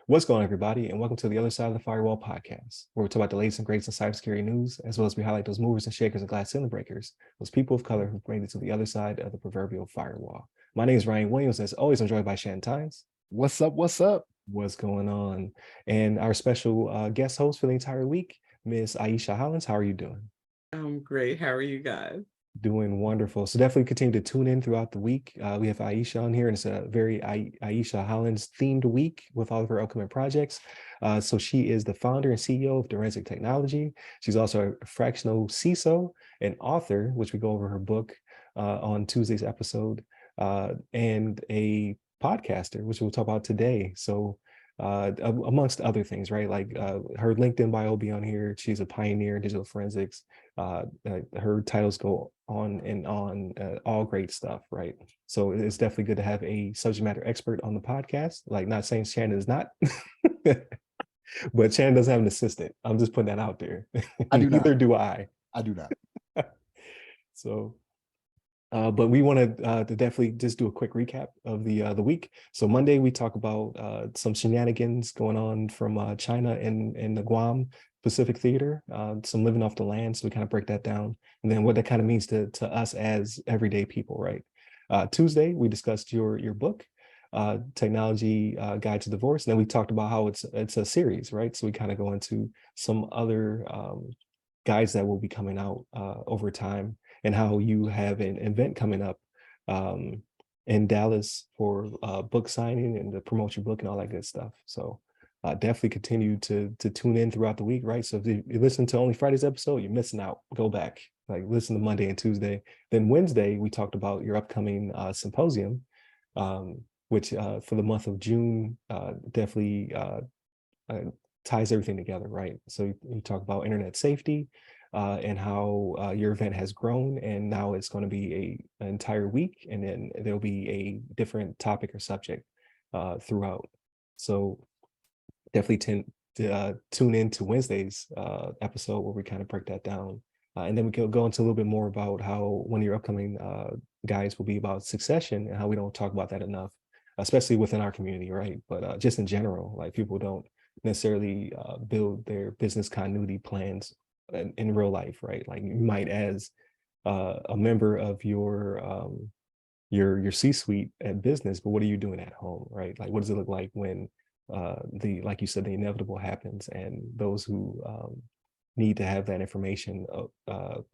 What's going on, everybody, and welcome to the Other Side of the Firewall podcast, where we talk about the latest and greatest in cybersecurity news, as well as we highlight those movers and shakers and glass ceiling breakers, those people of color who've made it to the other side of the proverbial firewall. My name is Ryan Williams, and as always, I'm joined by Shannon Tynes. What's up? What's up? What's going on? And our special guest host for the entire week, Miss Ieshea Hollins. How are you doing? I'm great. How are you guys? Doing wonderful. So definitely continue to tune in throughout the week. We have Ieshea on here, and it's a very Ieshea Hollins themed week with all of her upcoming projects. So she is the founder and CEO of Direnzic Technology. She's also a fractional CISO and author, which we go over her book on Tuesday's episode, and a podcaster, which we'll talk about today. So amongst other things, right? Like her LinkedIn bio will be on here. She's a pioneer in digital forensics. Her titles go on and on, all great stuff, right? So it's definitely good to have a subject matter expert on the podcast. Like, not saying Shannon is not, but Shannon doesn't have an assistant. I'm just putting that out there. I do not. Neither do I. I do not. So, but we want to definitely just do a quick recap of the week. So Monday we talk about some shenanigans going on from China and the Guam Pacific Theater, some living off the land. So we kind of break that down, and then what that kind of means to us as everyday people, right? Tuesday we discussed your book, Technology Guide to Divorce, and then we talked about how it's a series, right? So we kind of go into some other guides that will be coming out over time, and how you have an event coming up in Dallas for book signing and to promote your book and all that good stuff. So definitely continue to tune in throughout the week, right? So if you listen to only Friday's episode, you're missing out. Go back, like listen to Monday and Tuesday. Then Wednesday, we talked about your upcoming symposium, which for the month of June definitely ties everything together, right? So you talk about internet safety, and how your event has grown, and now it's going to be an entire week, and then there'll be a different topic or subject throughout. So definitely tune in to Wednesday's episode where we kind of break that down, and then we can go into a little bit more about how one of your upcoming guides will be about succession, and how we don't talk about that enough, especially within our community, right? But just in general, like people don't necessarily build their business continuity plans in real life, right? Like you might, as a member of your C-suite at business, but what are you doing at home, right? Like what does it look like when like you said, the inevitable happens, and those who need to have that information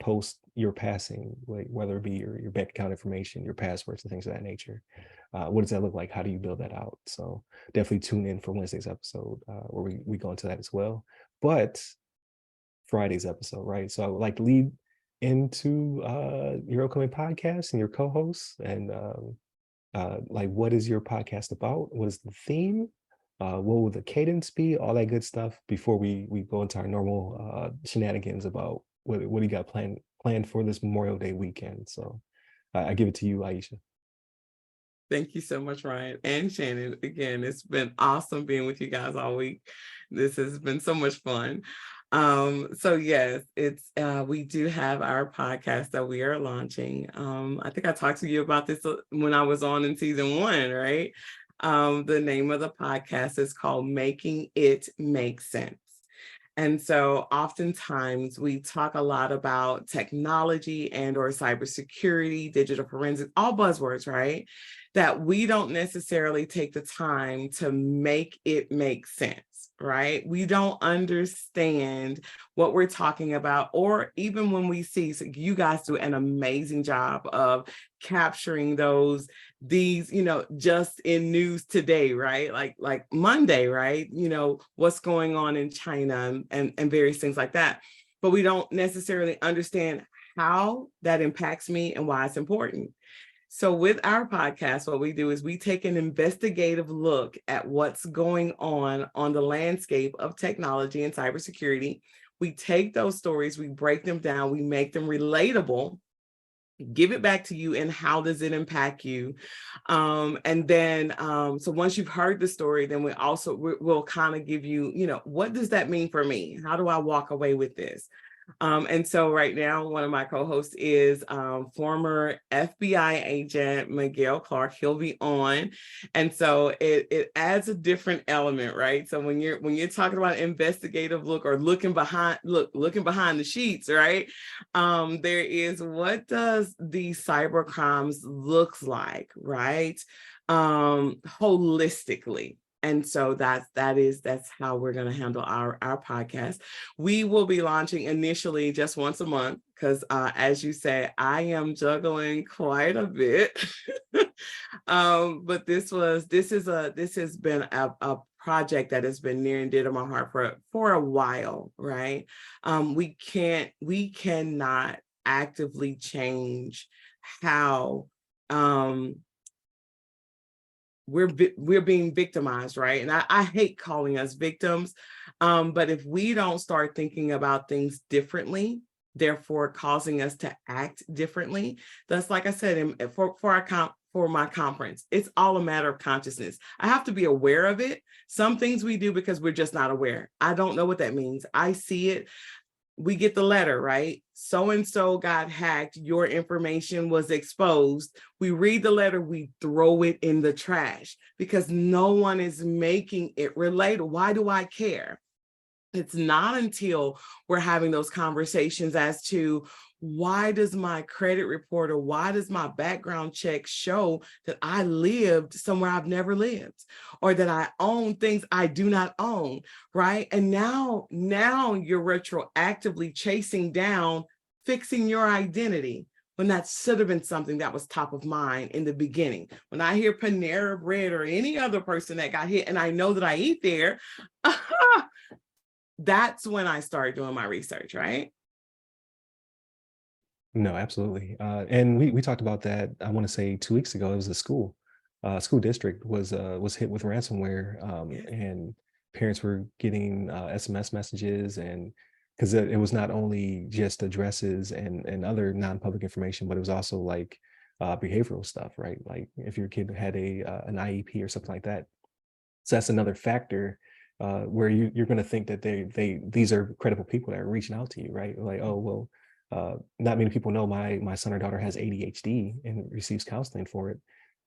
post your passing, like whether it be your bank account information, your passwords, and things of that nature. What does that look like? How do you build that out? So definitely tune in for Wednesday's episode where we go into that as well. But Friday's episode, right? So I would like to lead into your upcoming podcast and your co-hosts, and like what is your podcast about? What is the theme? What will the cadence be? All that good stuff before we go into our normal shenanigans about what do you got planned for this Memorial Day weekend. So I give it to you, Ieshea. Thank you so much, Ryan and Shannon. Again, it's been awesome being with you guys all week. This has been so much fun. So yes, it's we do have our podcast that we are launching. I think I talked to you about this when I was on in season 1, right? The name of the podcast is called Making It Make Sense. And so oftentimes we talk a lot about technology and or cybersecurity, digital forensics, all buzzwords, right? That we don't necessarily take the time to make it make sense, right? We don't understand what we're talking about, or even when we see, so you guys do an amazing job of capturing these, just in news today, right? Like Monday, right? What's going on in China and various things like that. But we don't necessarily understand how that impacts me and why it's important. So with our podcast, what we do is we take an investigative look at what's going on the landscape of technology and cybersecurity. We take those stories, we break them down, we make them relatable, give it back to you, and how does it impact you? And then, so once you've heard the story, then we'll kind of give you, what does that mean for me? How do I walk away with this? And so right now, one of my co-hosts is former FBI agent Miguel Clark. He'll be on. And so it adds a different element, right? So when you're talking about investigative look or looking behind the sheets, right? There is, what does the cyber crimes looks like, right? Holistically. And so that's how we're going to handle our podcast. We will be launching initially just once a month because, as you say, I am juggling quite a bit. But this has been a project that has been near and dear to my heart for a while, right? We cannot actively change how we're being victimized, right? And I hate calling us victims, but if we don't start thinking about things differently, therefore causing us to act differently, that's, like I said, for my conference, it's all a matter of consciousness. I have to be aware of it. Some things we do because we're just not aware. I don't know what that means. I see it. We get the letter, right? So-and-so got hacked, your information was exposed. We read the letter, we throw it in the trash because no one is making it relatable. Why do I care? It's not until we're having those conversations as to, why does my credit report or why does my background check show that I lived somewhere I've never lived, or that I own things I do not own, right? And now you're retroactively chasing down, fixing your identity, when that should have been something that was top of mind in the beginning. When I hear Panera Bread or any other person that got hit and I know that I eat there, that's when I start doing my research, right? No, absolutely. And we talked about that, I want to say 2 weeks ago. It was a school district was hit with ransomware, and parents were getting SMS messages, and because it was not only just addresses and other non-public information, but it was also like behavioral stuff, right? Like if your kid had an IEP or something like that. So that's another factor where you're going to think that these are credible people that are reaching out to you, right? Like, oh, well, not many people know my son or daughter has ADHD and receives counseling for it.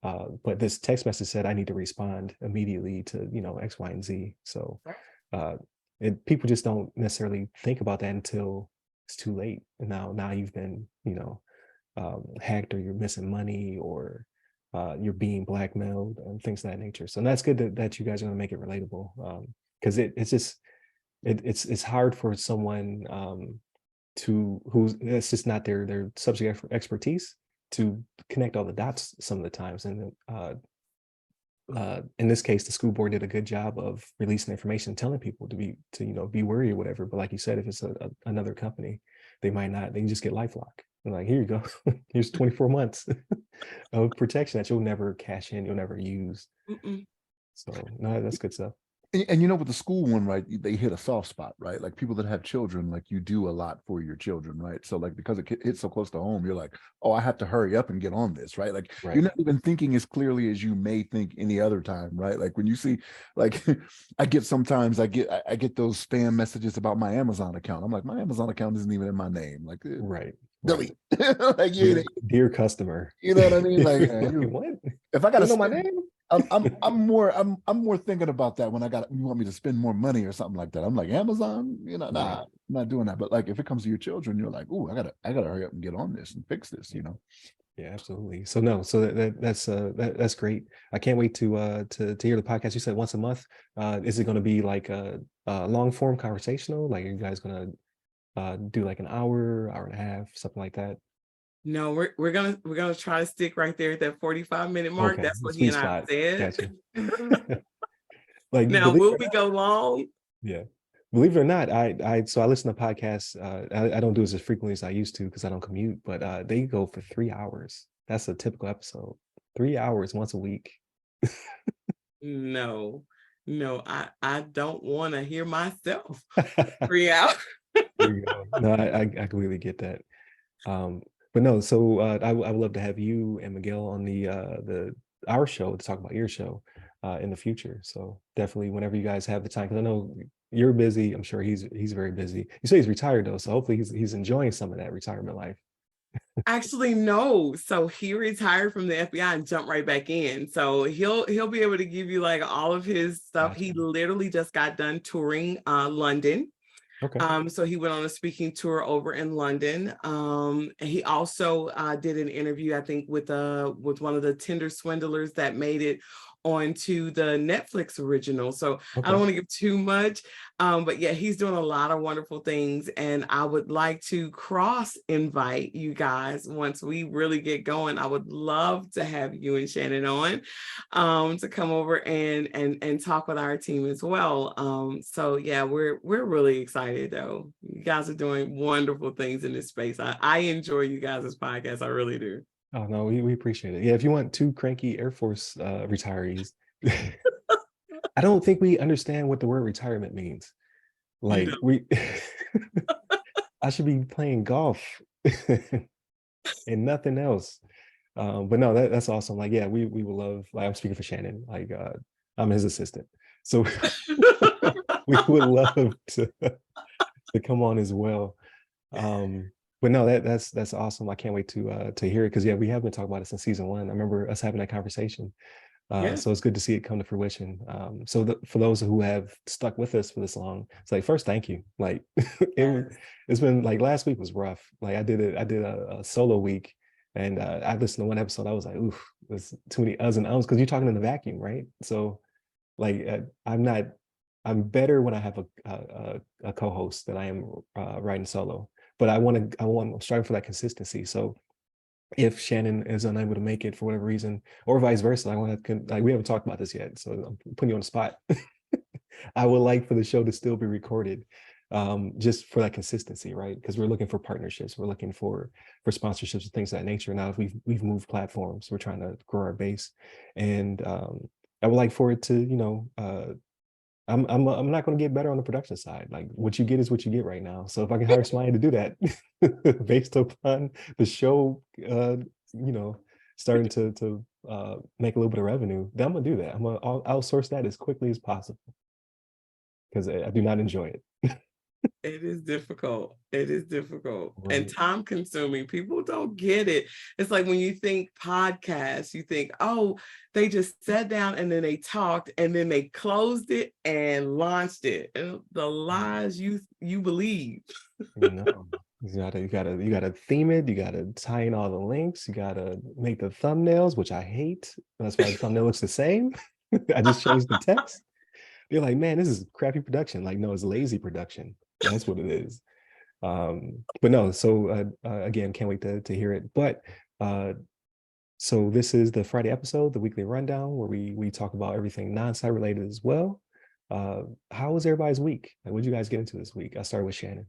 But this text message said I need to respond immediately to, X, Y, and Z. So people just don't necessarily think about that until it's too late. And now you've been, hacked, or you're missing money, or you're being blackmailed and things of that nature. So that's good that you guys are going to make it relatable, because it's hard for someone who's it's just not their subject expertise to connect all the dots some of the times. And in this case, the school board did a good job of releasing information, telling people to be worried or whatever. But like you said, if it's another company, they might not. They can just get LifeLock. And like, here you go. Here's 24 months of protection that you'll never cash in, you'll never use. So no, that's good stuff. And with the school one, right, they hit a soft spot, right? Like people that have children, like you do a lot for your children, right? So like, because it hits so close to home, you're like, oh, I have to hurry up and get on this, right? Like you're not even thinking as clearly as you may think any other time, right? Like when you see, like I get those spam messages about my Amazon account. I'm like, my Amazon account isn't even in my name. Like, right. Delete. Like dear customer. You know what I mean? Like, what? If I gotta know my name. I'm more thinking about that when you want me to spend more money or something like that. I'm like, Amazon, nah, I'm not doing that. But like if it comes to your children, you're like, ooh, I gotta hurry up and get on this and fix this, Yeah, absolutely. So that's great. I can't wait to hear the podcast. You said once a month. Is it going to be like a long form conversational? Like, are you guys going to do like an hour and a half, something like that? No, we're gonna try to stick right there at that 45-minute mark. Okay. That's what he and I said. Gotcha. Like, now, will we go long? Yeah. Believe it or not, I listen to podcasts. I don't do this as frequently as I used to because I don't commute, but they go for 3 hours. That's a typical episode. 3 hours once a week. No, I don't want to hear myself 3 hours. There you go. No, I completely get that. But no, so I would love to have you and Miguel on our show to talk about your show in the future. So definitely whenever you guys have the time, because I know you're busy. I'm sure he's very busy. You say he's retired though, so hopefully he's enjoying some of that retirement life. Actually, no. So he retired from the FBI and jumped right back in. So he'll be able to give you like all of his stuff. Gotcha. He literally just got done touring London. Okay. So he went on a speaking tour over in London. And he also did an interview, I think, with one of the Tinder swindlers that made it onto the Netflix original. So I don't want to give too much, but yeah, he's doing a lot of wonderful things. And I would like to cross invite you guys once we really get going. I would love to have you and Shannon on to come over and talk with our team as well. So yeah, we're really excited though. You guys are doing wonderful things in this space. I enjoy you guys' podcast. I really do. Oh no, we appreciate it. Yeah, if you want two cranky Air Force retirees, I don't think we understand what the word retirement means. Like I should be playing golf and nothing else. But no, that's awesome. Like, yeah, we would love, like I'm speaking for Shannon, like I'm his assistant. So we would love to come on as well. But no, that's awesome. I can't wait to hear it because yeah, we have been talking about it since season 1. I remember us having that conversation. So it's good to see it come to fruition. So for those who have stuck with us for this long, it's like first, thank you. Like it's been like last week was rough. Like I did a solo week, and I listened to one episode. I was like, oof, there's too many uhs and ums because you're talking in the vacuum, right? So like I'm better when I have a co-host than I am writing solo. But I'm striving for that consistency. So if Shannon is unable to make it for whatever reason, or vice versa, I want to, like, we haven't talked about this yet, so I'm putting you on the spot. I would like for the show to still be recorded, just for that consistency, right? Because we're looking for partnerships, we're looking for sponsorships and things of that nature. Now, if we've moved platforms, we're trying to grow our base, and I would like for it to, I'm not going to get better on the production side. Like what you get is what you get right now. So if I can hire somebody to do that based upon the show, starting to make a little bit of revenue, then I'm gonna do that. I'll outsource that as quickly as possible because I do not enjoy it. It is difficult. It is difficult and Right. time consuming. People don't get it. It's like when you think podcasts, you think, oh, they just sat down and then they talked and then they closed it and launched it. And the lies you believe. No, you gotta theme it. You gotta tie in all the links. You gotta make the thumbnails, which I hate. That's why the thumbnail looks the same. I just changed the text. They're like, man, this is crappy production. Like, no, it's lazy production. That's what it is. But no, so again, can't wait to hear it. But so this is the Friday episode, the weekly rundown, where we talk about everything non-site related as well. How was everybody's week? Like, what did you guys get into this week? I started with Shannon.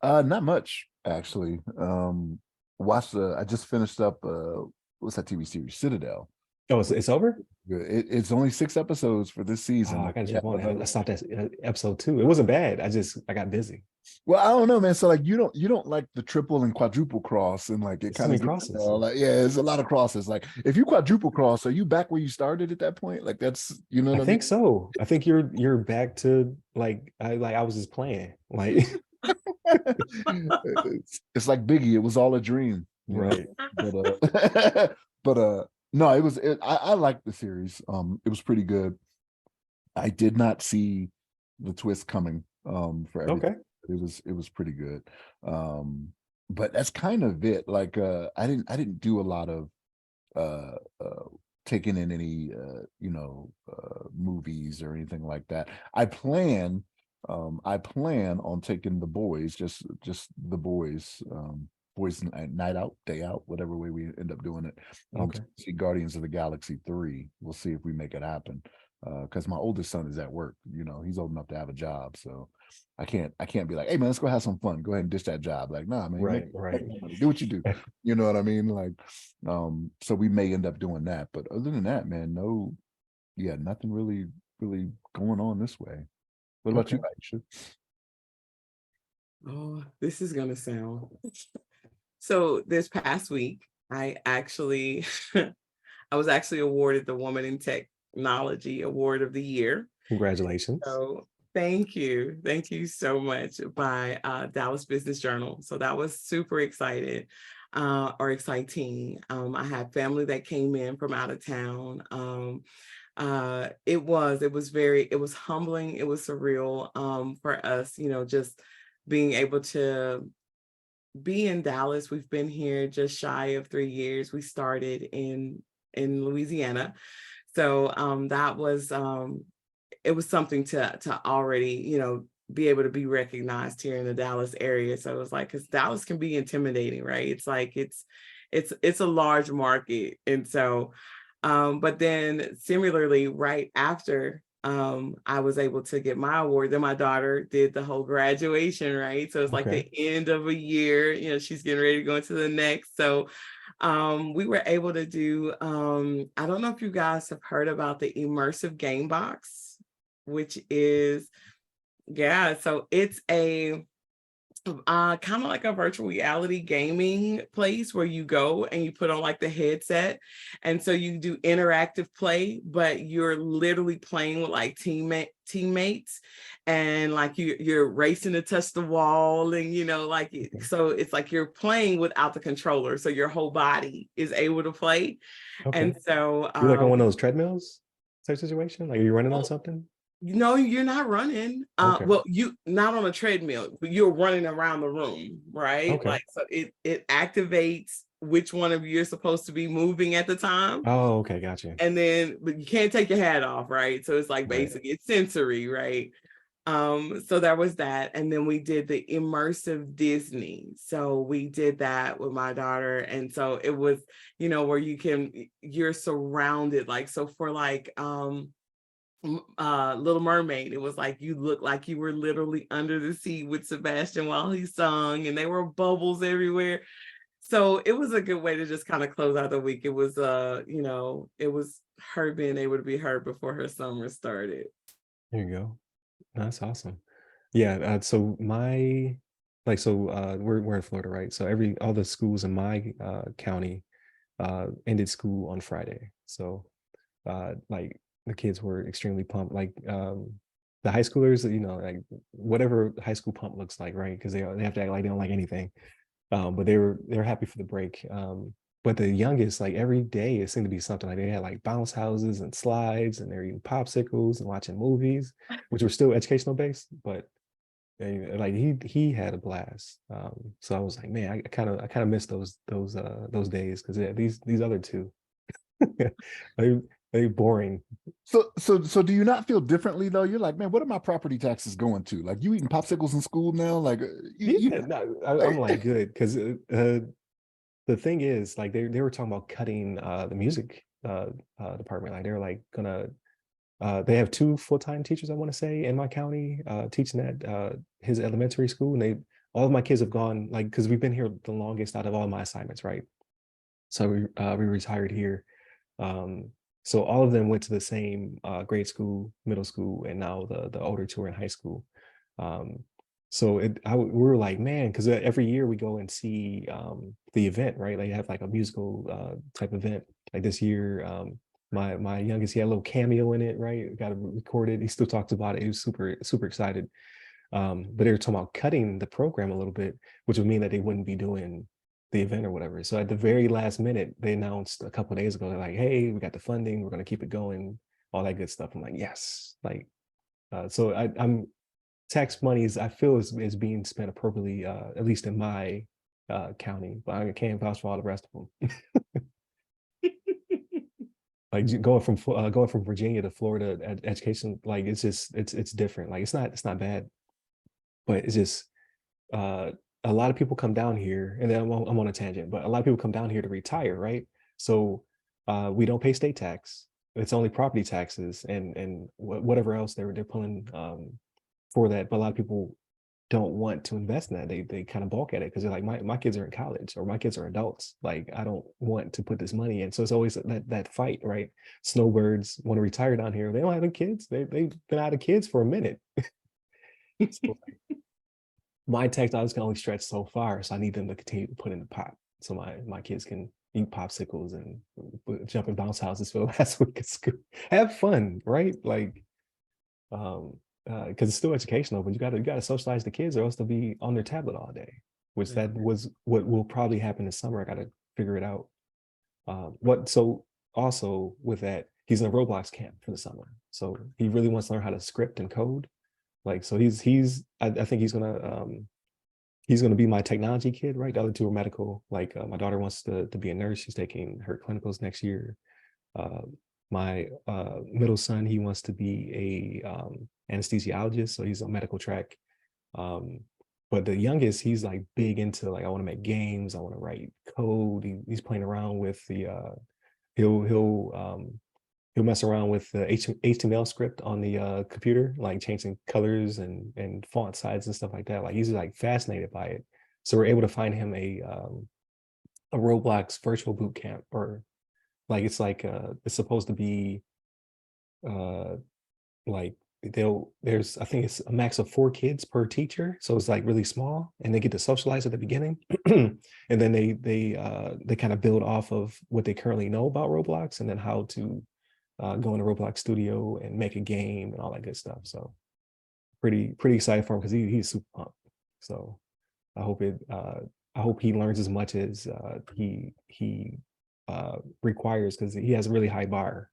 Not much actually. I just finished up what's that TV series, Citadel. Oh, it's over? It's only 6 episodes for this season. Oh, I gotta jump on that. I stopped at episode 2. It wasn't bad. I got busy. Well, I don't know, man. So like you don't like the triple and quadruple cross, and like it kind of crosses. Like it's a lot of crosses. Like if you quadruple cross, are you back where you started at that point? Like that's what I think so. I think you're back to like I was just playing. Like it's like Biggie. It was all a dream, right? But no, I liked the series. It was pretty good. I did not see the twist coming for everything. Okay. It was pretty good. But that's kind of it. Like I didn't do a lot of taking in any movies or anything like that. I plan on taking the boys, just the boys, boys night out, day out, whatever way we end up doing it. Okay. See Guardians of the Galaxy 3. We'll see if we make it happen. Because my oldest son is at work. He's old enough to have a job, so I can't be like, hey man, let's go have some fun. Go ahead and dish that job. Like, nah, man, right. Do what you do. You know what I mean? Like, so we may end up doing that. But other than that, man, nothing really going on this way. What about you, Ieshea? Oh, this is gonna sound so. This past week, I was actually awarded the Woman in Technology Award of the Year. Congratulations. So Thank you. Thank you so much by Dallas Business Journal. So that was super excited or exciting. I had family that came in from out of town. It was humbling. It was surreal for us, just being able to be in Dallas. We've been here just shy of 3 years. We started in Louisiana. So that was it was something to already, be able to be recognized here in the Dallas area. So it was like, because Dallas can be intimidating, right? It's like it's a large market. And so but then similarly, right after I was able to get my award, then my daughter did the whole graduation, right? So it's like the end of a year, she's getting ready to go into the next. So we were able to do, I don't know if you guys have heard about the immersive game box, which is, so it's a kind of like a virtual reality gaming place where you go and you put on like the headset, and so you do interactive play, but you're literally playing with like teammates, and like you're racing to touch the wall, and so it's like you're playing without the controller, so your whole body is able to play. And so you're like on one of those treadmills type situation, like are you running on something? No, you're not running. Well, you not on a treadmill, but you're running around the room, right? Like, so it activates which one of you are supposed to be moving at the time. Oh, okay, gotcha. And then, but you can't take your hat off, right? So it's like basically it's sensory, right? So there was that, and then we did the immersive Disney. So we did that with my daughter, and so it was, where you're surrounded, like, so for like Little Mermaid, it was like you looked like you were literally under the sea with Sebastian while he sung, and there were bubbles everywhere. So it was a good way to just kind of close out the week. It was it was her being able to be her before her summer started. There you go. That's awesome. Yeah, so we're in Florida, right? So all the schools in my county ended school on Friday. So like the kids were extremely pumped. Like the high schoolers, like whatever high school pump looks like, right? Because they have to act like they don't like anything. But they're happy for the break. But the youngest, like every day, it seemed to be something. Like they had like bounce houses and slides, and they're eating popsicles and watching movies, which were still educational based. But like he had a blast. So I was like, man, I kind of miss those days, because these other two, they boring. So do you not feel differently though? You're like, man, what are my property taxes going to? Like, you eating popsicles in school now? Like, I'm like good, because the thing is, like they were talking about cutting the music department. Like they were like gonna they have 2 full-time teachers, I want to say, in my county teaching at his elementary school, and all of my kids have gone, like, because we've been here the longest out of all my assignments, right? So we retired here. So all of them went to the same grade school, middle school, and now the older 2 are in high school. So we were like, man, because every year we go and see the event, right? Like, they have like a musical type event. Like this year, my youngest, he had a little cameo in it, right? Got it recorded. He still talks about it. He was super excited. But they were talking about cutting the program a little bit, which would mean that they wouldn't be doing the event or whatever. So at the very last minute, they announced a couple of days ago, they're like, hey, we got the funding, we're going to keep it going, all that good stuff. I'm like, yes. Like, so I'm tax monies, I feel is being spent appropriately, at least in my county, but I can't vouch for all the rest of them. Like going from Virginia to Florida education, like it's different. Like it's not bad, but it's just a lot of people come down here, and then I'm on a tangent, but a lot of people come down here to retire, right? So we don't pay state tax. It's only property taxes and whatever else they're pulling for that. But a lot of people don't want to invest in that. They kind of balk at it because they're like, my kids are in college, or my kids are adults. Like, I don't want to put this money in. So it's always that fight, right? Snowbirds want to retire down here. They don't have any kids. They've been out of kids for a minute. So, my tax dollars can only stretch so far, so I need them to continue to put in the pot so my kids can eat popsicles and jump in bounce houses for the last week of school. Have fun, right? Like, because it's still educational, but you gotta socialize the kids, or else they'll be on their tablet all day, which that was what will probably happen this summer. I gotta figure it out. So also with that, he's in a Roblox camp for the summer, so he really wants to learn how to script and code. Like, so I think he's gonna be my technology kid, right? The other two are medical. Like, my daughter wants to be a nurse. She's taking her clinicals next year. My middle son, he wants to be a anesthesiologist, so he's a medical track. But the youngest, he's like big into, like, I want to make games, I want to write code. He's playing around with the he'll mess around with the HTML script on the computer, like changing colors and font sizes and stuff like that. Like, he's like fascinated by it. So we're able to find him a Roblox virtual boot camp, or like it's supposed to be like there's, I think it's a max of 4 kids per teacher, so it's like really small, and they get to socialize at the beginning, and then they kind of build off of what they currently know about Roblox, and then how to go into Roblox Studio and make a game and all that good stuff. So pretty excited for him, because he's super pumped. So I hope he learns as much as he requires, because he has a really high bar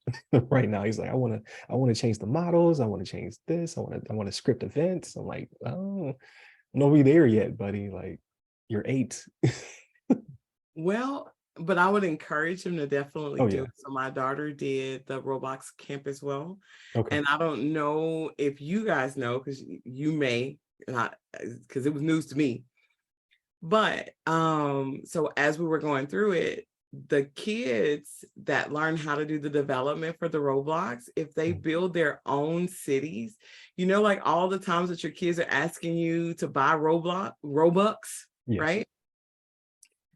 right now. He's like, I want to change the models, I want to change this, I want to script events. I'm like, oh, no, we there yet, buddy. Like, you're 8. Well, but I would encourage him to definitely Oh, do yeah. it. So my daughter did the Roblox camp as well. Okay. And I don't know if you guys know, because you may not, because it was news to me. But so as we were going through it, the kids that learn how to do the development for the Roblox, if they build their own cities, like all the times that your kids are asking you to buy Robux, Yes. right?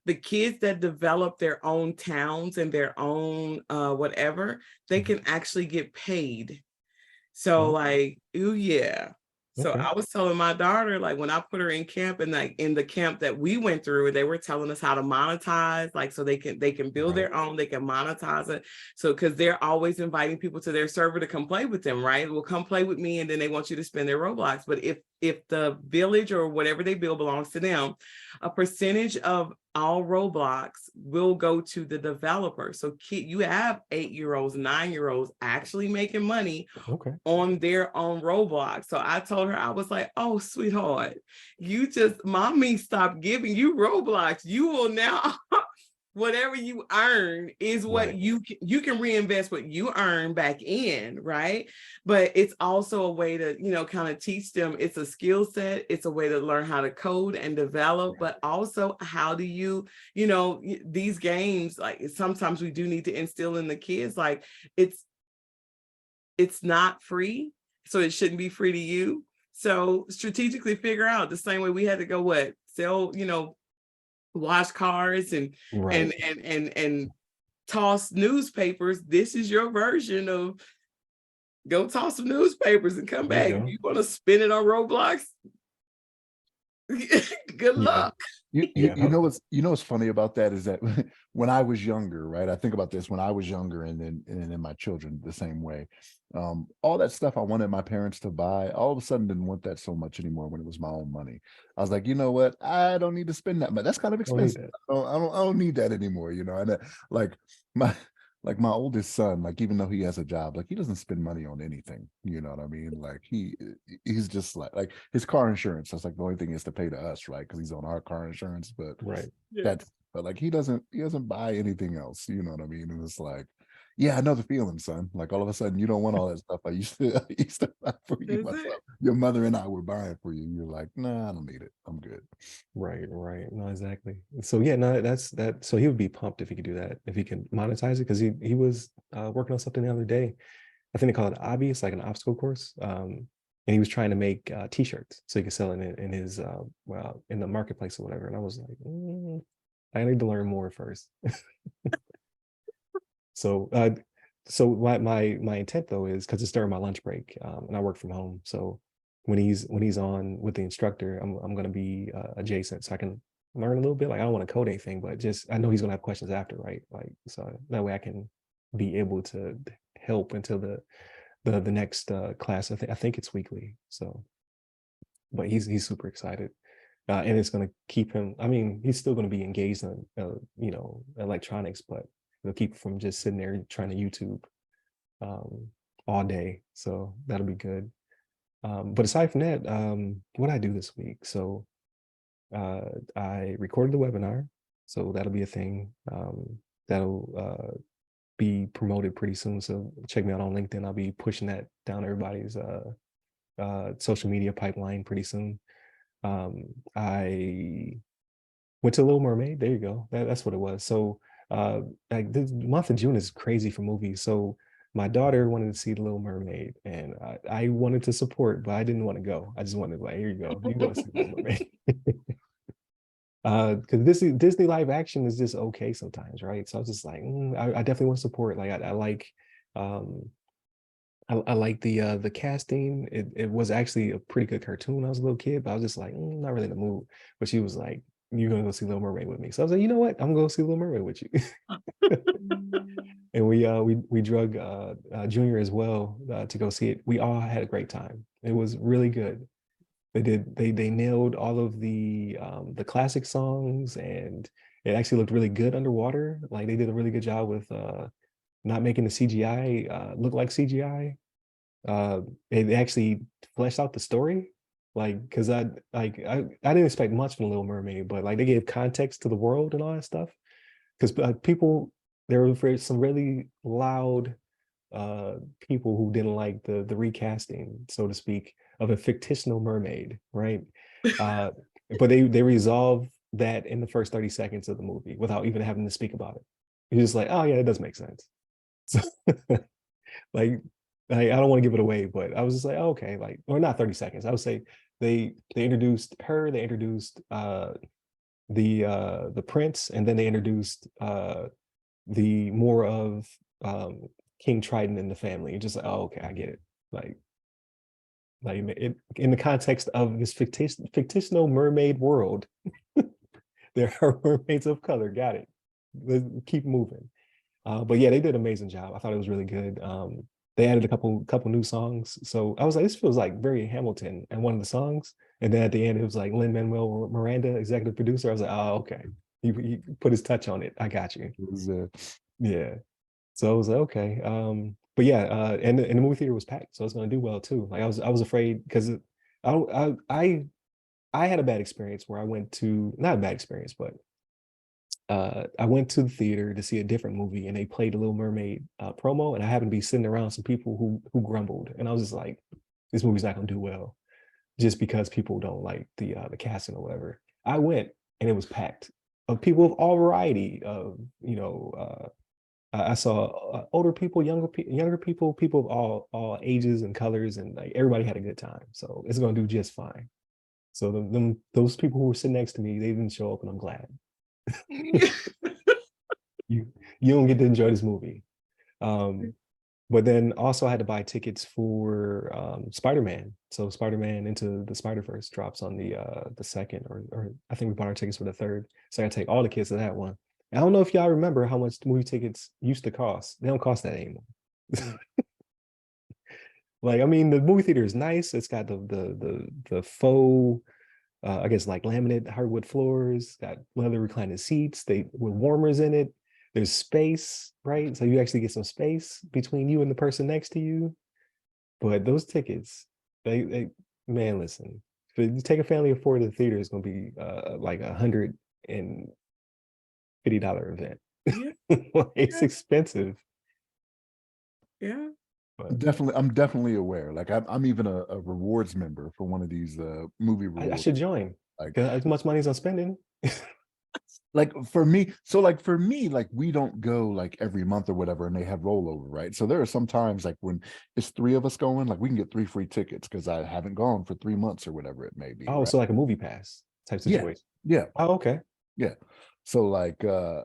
The kids that develop their own towns and their own whatever, they can actually get paid. So like, ooh, yeah. So Okay. I was telling my daughter, like, when I put her in camp, and like in the camp that we went through, they were telling us how to monetize, like, so they can build their own, they can monetize it. So because they're always inviting people to their server to come play with them, right? Well, come play with me, and then they want you to spend their Roblox. But if the village or whatever they build belongs to them, a percentage of all Roblox will go to the developer. So you have 8-year-olds, 9-year-olds actually making money on their own Roblox. So I told her, I was like, oh, sweetheart, mommy stopped giving you Roblox. You will now, whatever you earn is what you can reinvest what you earn back in, right? But it's also a way to, kind of teach them. It's a skill set. It's a way to learn how to code and develop, but also how do you, these games, like, sometimes we do need to instill in the kids, like, it's not free, so it shouldn't be free to you. So strategically figure out, the same way we had to go sell, wash cars and toss newspapers. This is your version of go toss some newspapers and come back. You want to spin it on Roblox? Good luck. You know what's funny about that is that when I was younger, right? I think about this when I was younger, and then my children the same way. All that stuff I wanted my parents to buy, all of a sudden didn't want that so much anymore when it was my own money. I was like, you know what? I don't need to spend that much. That's kind of expensive. I don't need that anymore, And like my oldest son, like, even though he has a job, like, he doesn't spend money on anything. You know what I mean? Like, he's just like his car insurance. That's like the only thing he has to pay to us, right? Because he's on our car insurance. But but like, he doesn't buy anything else. You know what I mean? And it's like, yeah, I know the feeling, son. Like, all of a sudden you don't want all that stuff I used to buy for you myself. Your mother and I were buying for you. You're like, nah, I don't need it. I'm good. Right. No, exactly. So yeah, no, that's that. So he would be pumped if he could do that, if he can monetize it, because he was working on something the other day. I think they call it Obby. It's like an obstacle course. And he was trying to make t-shirts so he could sell it in his in the marketplace or whatever. And I was like, I need to learn more first. So my intent though is, because it's during my lunch break, and I work from home. So when he's on with the instructor, I'm going to be adjacent, so I can learn a little bit. Like, I don't want to code anything, but just, I know he's going to have questions after, right? Like, so that way I can be able to help until the next class. I think it's weekly. So, but he's super excited. And it's going to keep him, I mean, he's still going to be engaged in, you know, electronics, but it'll keep him from just sitting there trying to YouTube all day. So that'll be good. But aside from that, what I do this week? So I recorded the webinar. So that'll be a thing. That'll be promoted pretty soon. So check me out on LinkedIn. I'll be pushing that down everybody's social media pipeline pretty soon. I went to Little Mermaid. There you go. That's what it was. So like this month of June is crazy for movies. So my daughter wanted to see The Little Mermaid, and I wanted to support, but I didn't want to go. I just wanted to, like, here you go. You go see Little Mermaid. Because Disney live action is just okay sometimes, right? So I was just like, I definitely want to support. Like I like I like the casting. It was actually a pretty good cartoon when I was a little kid, but I was just like, not really in the mood. But she was like, "You're gonna go see Little Mermaid with me." So I was like, you know what? I'm gonna go see Little Mermaid with you. And we drug Junior as well to go see it. We all had a great time. It was really good. They nailed all of the classic songs, and it actually looked really good underwater. Like they did a really good job with not making the CGI look like CGI. It actually fleshed out the story, like because I didn't expect much from Little Mermaid, but like they gave context to the world and all that stuff. Because people, there were some really loud people who didn't like the recasting, so to speak, of a fictional mermaid, right? But they resolved that in the first 30 seconds of the movie without even having to speak about it. You're just like, oh yeah, it does make sense. So like I don't want to give it away, but I was just like, oh, okay, like, or not 30 seconds. I would say they introduced her, they introduced the prince, and then they introduced the more of King Triton in the family. You're just like, oh, okay, I get it. Like it, in the context of this fictional mermaid world, there are mermaids of color. Got it. Let's keep moving. But yeah, they did an amazing job. I thought it was really good. They added a couple new songs. So I was like, this feels like very Hamilton and one of the songs. And then at the end, it was like Lin-Manuel Miranda, executive producer. I was like, oh, okay. He put his touch on it. I got you. Yeah. So I was like, okay. But yeah, and the movie theater was packed, so it's gonna do well too. Like I was afraid because I had a bad experience where I went to, not a bad experience, but I went to the theater to see a different movie, and they played the Little Mermaid promo, and I happened to be sitting around some people who grumbled, and I was just like, this movie's not gonna do well, just because people don't like the casting or whatever. I went, and it was packed of people of all variety of, you know, I saw older people, younger people, people of all ages and colors, and like everybody had a good time. So it's gonna do just fine. So those people who were sitting next to me, they didn't show up, and I'm glad. you don't get to enjoy this movie. But then also I had to buy tickets for Spider-Man. So Spider-Man Into the Spider-Verse drops on the second, or I think we bought our tickets for the third. So I gotta take all the kids to that one. I don't know if y'all remember how much movie tickets used to cost. They don't cost that anymore. Like, I mean, the movie theater is nice. It's got the faux, I guess, like laminate hardwood floors, got leather reclining seats, they with warmers in it. There's space, right? So you actually get some space between you and the person next to you. But those tickets, they man, listen, if you take a family of four to the theater, it's gonna be like $150 event. Yeah. It's expensive. Yeah. But I'm definitely aware. Like I'm even a rewards member for one of these movie rewards. I should join. Like as much money as I'm spending. like for me, like we don't go like every month or whatever, and they have rollover, right? So there are some times like when it's three of us going, like we can get 3 free tickets because I haven't gone for 3 months or whatever it may be. Oh, right? So like a movie pass type situation. Yeah. Oh, okay. Yeah. So like so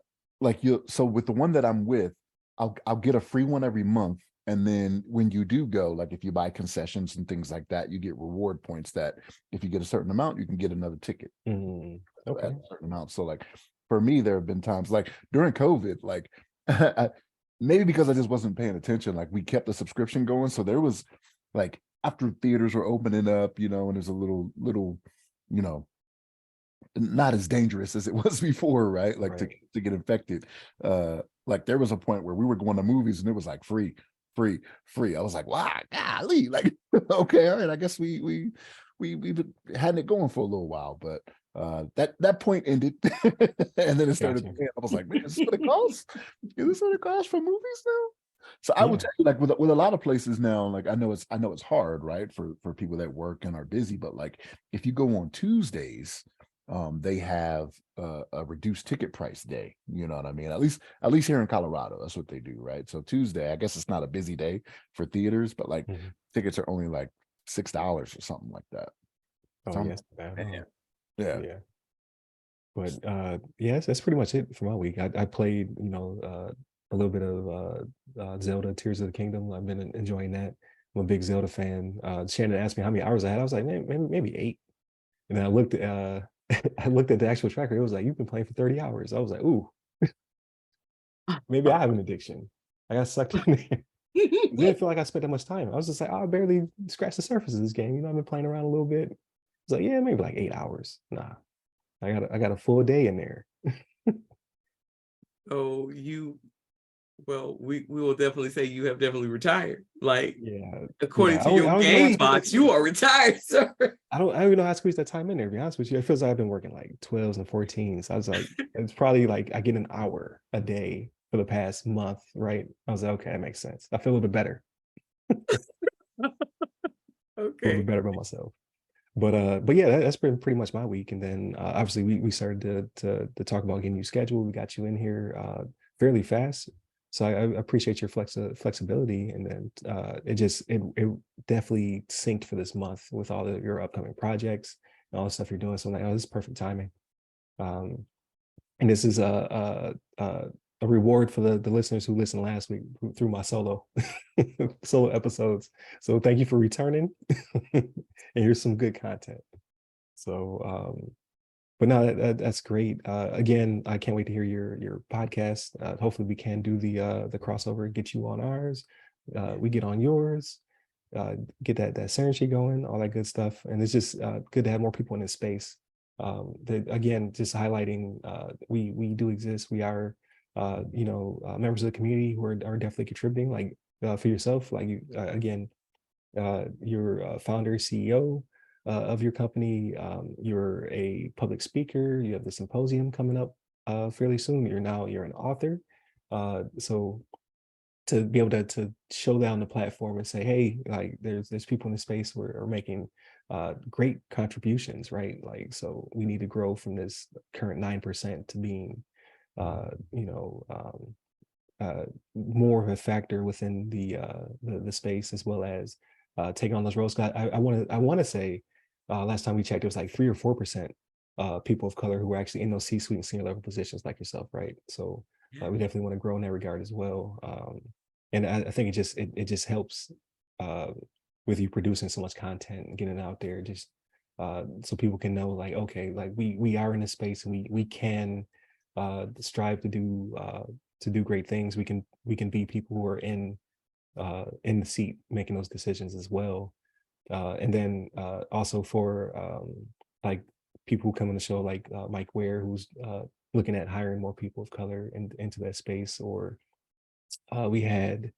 with the one that I'm with, I'll get a free one every month. And then when you do go, like if you buy concessions and things like that, you get reward points that if you get a certain amount, you can get another ticket. Okay. At a certain amount. So like for me, there have been times like during COVID, like maybe because I just wasn't paying attention, like we kept the subscription going. So there was like, after theaters were opening up, and there's a little, not as dangerous as it was before, right? Like to get infected. Like there was a point where we were going to movies and it was like free. I was like, wow, golly, like, okay, all right. I guess we've had it going for a little while, but that point ended and then it started. I was like, man, is this what it costs? Is this what it costs for movies now? So I would tell you, like with a lot of places now, like I know it's hard, right, for people that work and are busy, but like if you go on Tuesdays, they have a reduced ticket price day. You know what I mean? At least here in Colorado, that's what they do, right? So Tuesday, I guess it's not a busy day for theaters, but like tickets are only like $6 or something like that. Oh, so yes. yeah. But yes, that's pretty much it for my week. I played, a little bit of Zelda Tears of the Kingdom. I've been enjoying that. I'm a big Zelda fan. Shannon asked me how many hours I had. I was like, man, maybe 8. And then I looked at I looked at the actual tracker. It was like, you've been playing for 30 hours. I was like, ooh, maybe I have an addiction. I got sucked in there. It didn't feel like I spent that much time. I was just like, I barely scratched the surface of this game. I've been playing around a little bit. It's like, yeah, maybe like 8 hours. Nah, I got a full day in there. Oh, well, we will definitely say you have definitely retired. Like, according to your game box, you are retired, sir. I don't even know how to squeeze that time in there, to be honest with you. It feels like I've been working like 12s and 14s. So I was like, it's probably like I get an hour a day for the past month, right? I was like, okay, that makes sense. I feel a little bit better. Okay. A little bit better about myself. But yeah, that's been pretty much my week. And then obviously we started to talk about getting you scheduled. We got you in here fairly fast. So I appreciate your flexibility, and then it definitely synced for this month with all of your upcoming projects and all the stuff you're doing. So I'm like, oh, this is perfect timing. And this is a reward for the listeners who listened last week through my solo episodes. So thank you for returning, and here's some good content. So but no, that's great. Again, I can't wait to hear your podcast. Hopefully we can do the crossover, get you on ours. We get on yours, get that synergy going, all that good stuff. And it's just good to have more people in this space. Again, just highlighting we do exist. We are members of the community who are definitely contributing. Like for yourself, like you again, you're founder, CEO of your company. You're a public speaker. You have the symposium coming up fairly soon. You're an author. So to be able to show that on the platform and say, hey, like there's people in the space who are making great contributions, right? Like, so we need to grow from this current 9% to being more of a factor within the space, as well as taking on those roles. I want to say last time we checked, it was like 3 or 4% people of color who were actually in those C-suite and senior level positions like yourself, right? So we definitely want to grow in that regard as well. And I think it just helps with you producing so much content and getting it out there, just so people can know, like, okay, like we are in a space, and we can strive to do great things. We can be people who are in the seat making those decisions as well. And then also for like people who come on the show, like Mike Ware, who's looking at hiring more people of color into that space. Or we had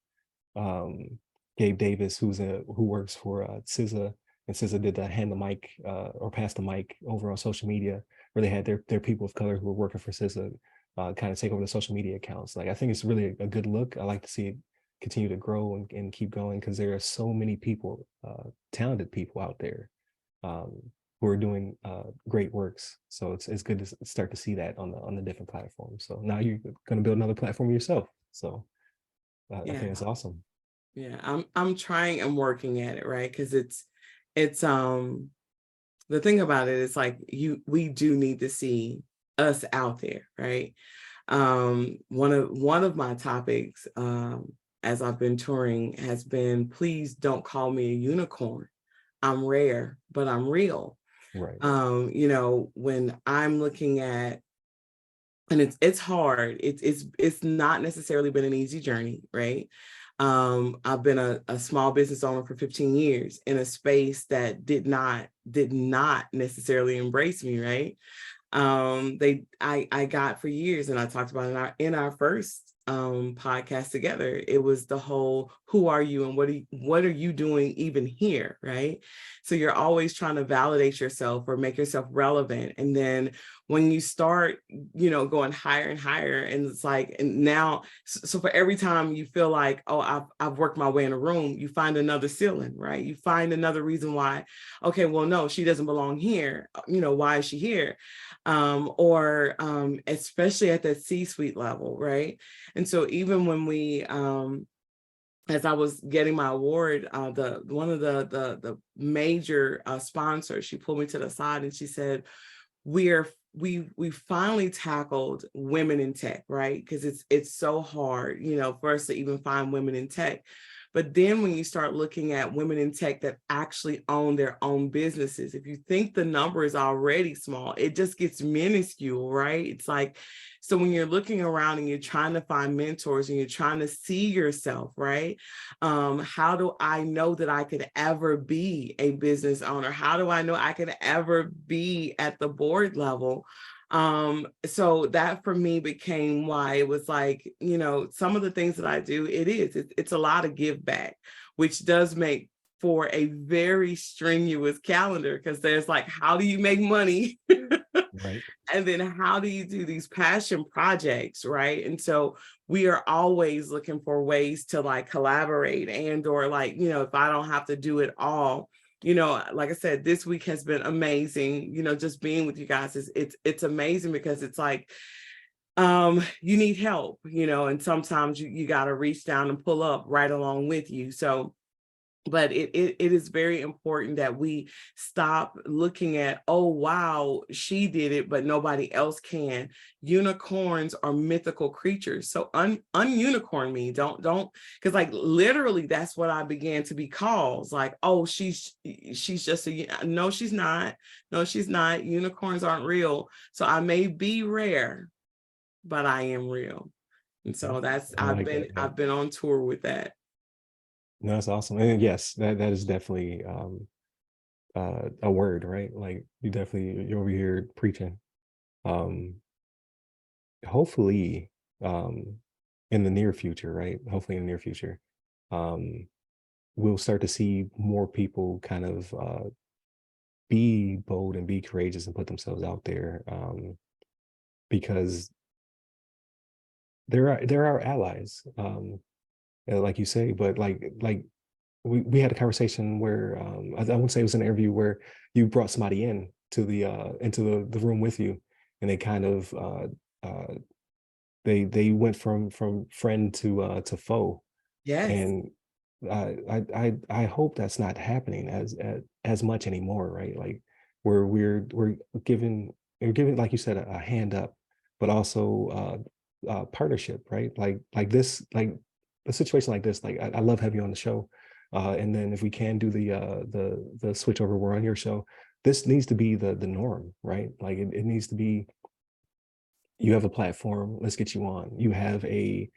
Gabe Davis, who works for CISA, and CISA did the hand the mic or pass the mic over on social media, where they had their people of color who were working for CISA kind of take over the social media accounts. Like, I think it's really a good look. I like to see it continue to grow and keep going, because there are so many people, talented people out there who are doing great works. So it's good to start to see that on the different platforms. So now you're going to build another platform yourself. So I think that's awesome. Yeah, I'm trying and working at it, right? Because it's the thing about it is, like, we do need to see us out there, right? One of my topics as I've been touring has been, please don't call me a unicorn. I'm rare, but I'm real. Right. When I'm looking at and it's hard. It's not necessarily been an easy journey, right? I've been a small business owner for 15 years in a space that did not necessarily embrace me, right? I got for years, and I talked about in our first podcast together, it was the whole, who are you and what are you doing even here, right? So you're always trying to validate yourself or make yourself relevant, and then when you start going higher and higher, and it's like, and now, so for every time you feel like, oh, I've worked my way in a room, you find another ceiling, right? You find another reason why, okay, well, no, she doesn't belong here, why is she here? Or especially at that C-suite level, right? And so even when we, as I was getting my award, one of the major sponsors, she pulled me to the side and she said, we finally tackled women in tech, right? Because it's so hard, for us to even find women in tech. But then when you start looking at women in tech that actually own their own businesses, if you think the number is already small, it just gets minuscule, right? It's like, so when you're looking around and you're trying to find mentors and you're trying to see yourself, right? How do I know that I could ever be a business owner? How do I know I could ever be at the board level? So that for me became why it was like, some of the things that I do, it's a lot of give back, which does make for a very strenuous calendar, because there's like, how do you make money? Right. And then how do you do these passion projects, right? And so we are always looking for ways to like collaborate, and or like, if I don't have to do it all, like I said, this week has been amazing. Just being with you guys it's amazing, because it's like, you need help, and sometimes you got to reach down and pull up right along with you. So, but it is very important that we stop looking at, oh, wow, she did it, but nobody else can. Unicorns are mythical creatures. So ununicorn me. Don't, because like literally that's what I began to be called. Like, oh, she's just no, she's not. No, she's not. Unicorns aren't real. So I may be rare, but I am real. And so that's, I like that. I've been on tour with that. No, that's awesome. And yes, that is definitely a word, right? Like you're over here preaching. Um, hopefully, in the near future, right? Hopefully in the near future, um, we'll start to see more people kind of be bold and be courageous and put themselves out there, because there are allies, like you say, but like we had a conversation where I wouldn't say it was an interview where you brought somebody in to the into the room with you, and they kind of they went from friend to foe. Yes. And I hope that's not happening as much anymore, right? Like we're giving like you said a hand up, but also partnership, right? Like this, like a situation like this. Like I love having you on the show, and then if we can do the switch over, we're on your show. This needs to be the norm, right? Like it needs to be. You have a platform, let's get you on. You have a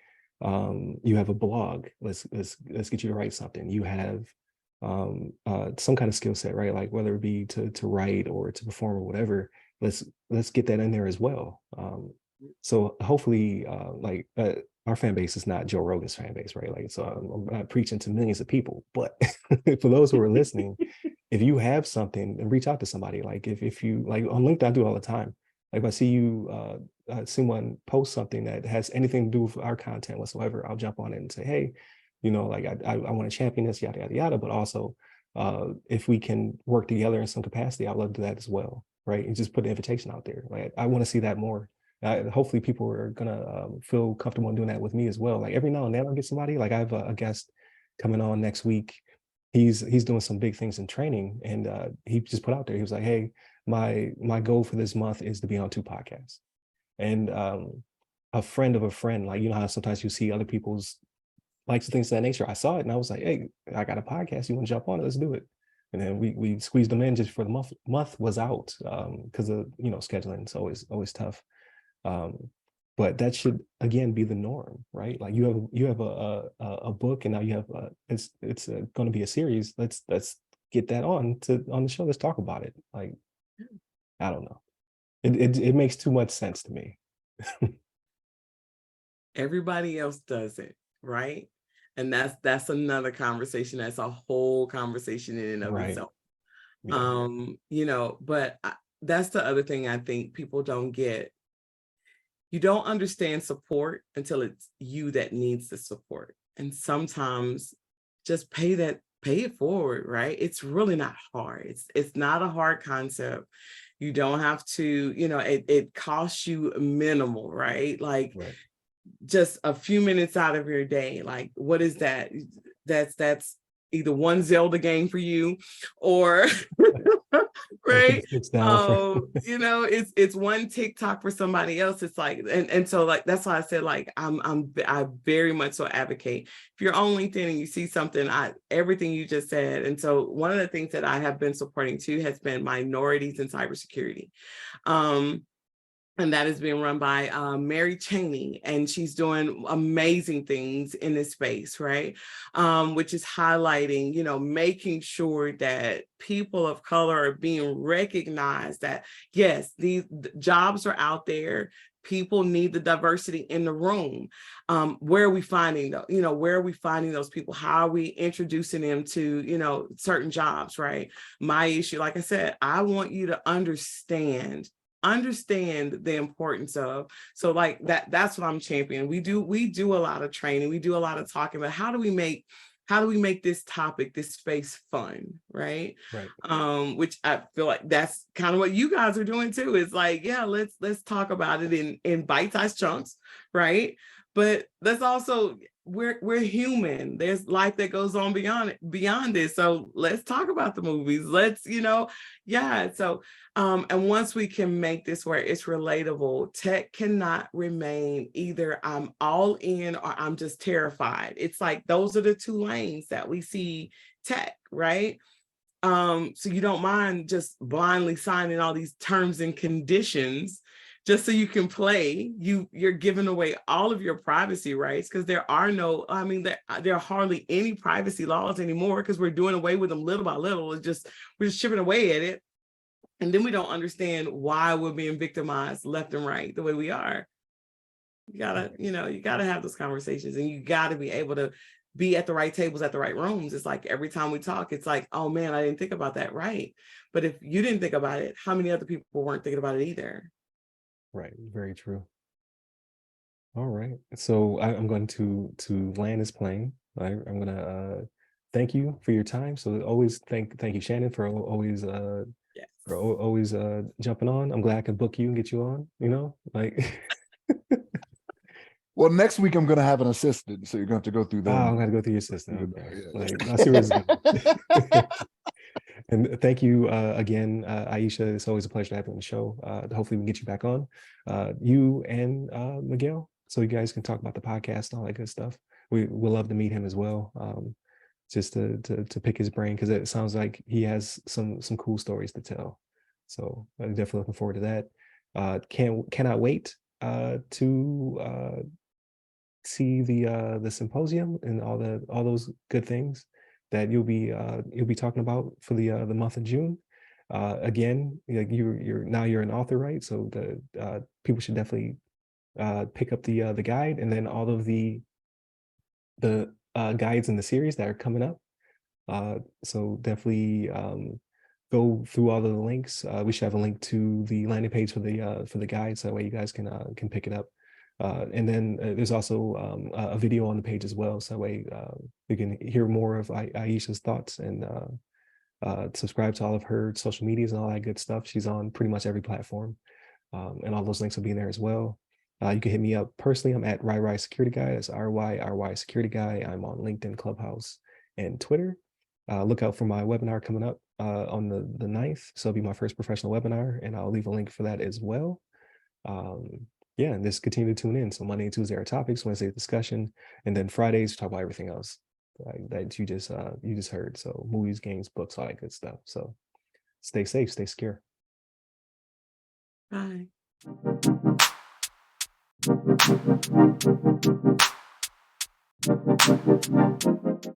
blog, let's get you to write something. You have some kind of skill set, right? Like whether it be to write or to perform or whatever, let's get that in there as well. So hopefully our fan base is not Joe Rogan's fan base, right? Like, so I'm not preaching to millions of people, but for those who are listening, if you have something, reach out to somebody. Like if you like on LinkedIn, I do it all the time. Like if I see you someone post something that has anything to do with our content whatsoever, I'll jump on it and say, hey, like I want to champion this, yada, yada, yada. But also, if we can work together in some capacity, I'd love to do that as well, right? And just put the invitation out there. Like I want to see that more. Hopefully people are gonna feel comfortable in doing that with me as well. Like every now and then I'll get somebody, like I have a guest coming on next week. He's doing some big things in training, and he just put out there, he was like, hey, my goal for this month is to be on 2 podcasts. And a friend of a friend, like, how sometimes you see other people's likes and things of that nature. I saw it and I was like, hey, I got a podcast. You want to jump on it? Let's do it. And then we squeezed them in just for the month was out, because of scheduling. It's always tough. but that should again be the norm, right? Like you have a book, and now you have it's going to be a series. Let's get that on the show. Let's talk about it. Like, I don't know. It makes too much sense to me. Everybody else does it, right? And that's another conversation. That's a whole conversation in and of Right. itself. Yeah. But that's the other thing I think people don't get. You don't understand support until it's you that needs the support. And sometimes just pay it forward, right? It's really not hard. It's not a hard concept. You don't have to, it costs you minimal, right? Like Right. just a few minutes out of your day. Like, what is that? That's either one Zelda game for you, or right? It's one TikTok for somebody else. It's like, and so like that's why I said, like, I very much so advocate. If you're on LinkedIn and you see something, everything you just said. And so one of the things that I have been supporting too has been minorities in cybersecurity. And that is being run by Mary Cheney, and she's doing amazing things in this space, right? Which is highlighting, making sure that people of color are being recognized, that yes, these jobs are out there. People need the diversity in the room. Where are we finding where are we finding those people? How are we introducing them to, certain jobs, right? My issue, like I said, I want you to understand the importance of, so like that's what I'm championing. We do a lot of training, we do a lot of talking, but how do we make this topic, this space fun, right? Which I feel like that's kind of what you guys are doing too. Is like, yeah, let's talk about it in bite-sized chunks, right? But let's also, we're human. There's life that goes on beyond this. So let's talk about the movies. Let's, yeah. So and once we can make this where it's relatable, tech cannot remain either I'm all in or I'm just terrified. It's like those are the two lanes that we see tech, right? So you don't mind just blindly signing all these terms and conditions just so you can play. You're giving away all of your privacy rights, because there are there are hardly any privacy laws anymore, because we're doing away with them little by little. We're just chipping away at it. And then we don't understand why we're being victimized left and right the way we are. You gotta have those conversations, and you gotta be able to be at the right tables, at the right rooms. It's like every time we talk, it's like, oh man, I didn't think about that. Right. But if you didn't think about it, how many other people weren't thinking about it either? Right. Very true. All right. So I'm going to land this plane. I'm going to thank you for your time. So always thank you, Shannon, for always Yes. Jumping on. I'm glad I could book you and get you on, like. Well, next week I'm going to have an assistant, so you're going to have to go through them. Oh, I'm going to go through your assistant. Okay. Yeah. Like, I see where it's going. And thank you again, Ieshea. It's always a pleasure to have you on the show. Hopefully we can get you back on, you and Miguel, so you guys can talk about the podcast and all that good stuff. We'll love to meet him as well, just to pick his brain, because it sounds like he has some cool stories to tell. So I'm definitely looking forward to that. Cannot wait to see the symposium and all those good things that you'll be talking about for the month of June. Again, like you're an author, right? So the people should definitely pick up the guide, and then all of the guides in the series that are coming up. So definitely go through all of the links. We should have a link to the landing page for the guides, so that way you guys can pick it up. And then there's also a video on the page as well, so that way you can hear more of Ieshea's thoughts, and subscribe to all of her social medias and all that good stuff. She's on pretty much every platform, and all those links will be in there as well. You can hit me up personally. I'm at RY Security Guy. That's RY Security Guy. I'm on LinkedIn, Clubhouse, and Twitter. Look out for my webinar coming up on the 9th. So it'll be my first professional webinar, and I'll leave a link for that as well. Yeah, and just continue to tune in. So Monday and Tuesday are topics, Wednesday discussion, and then Fridays we talk about everything else that you just heard. So movies, games, books, all that good stuff. So stay safe, stay secure. Bye.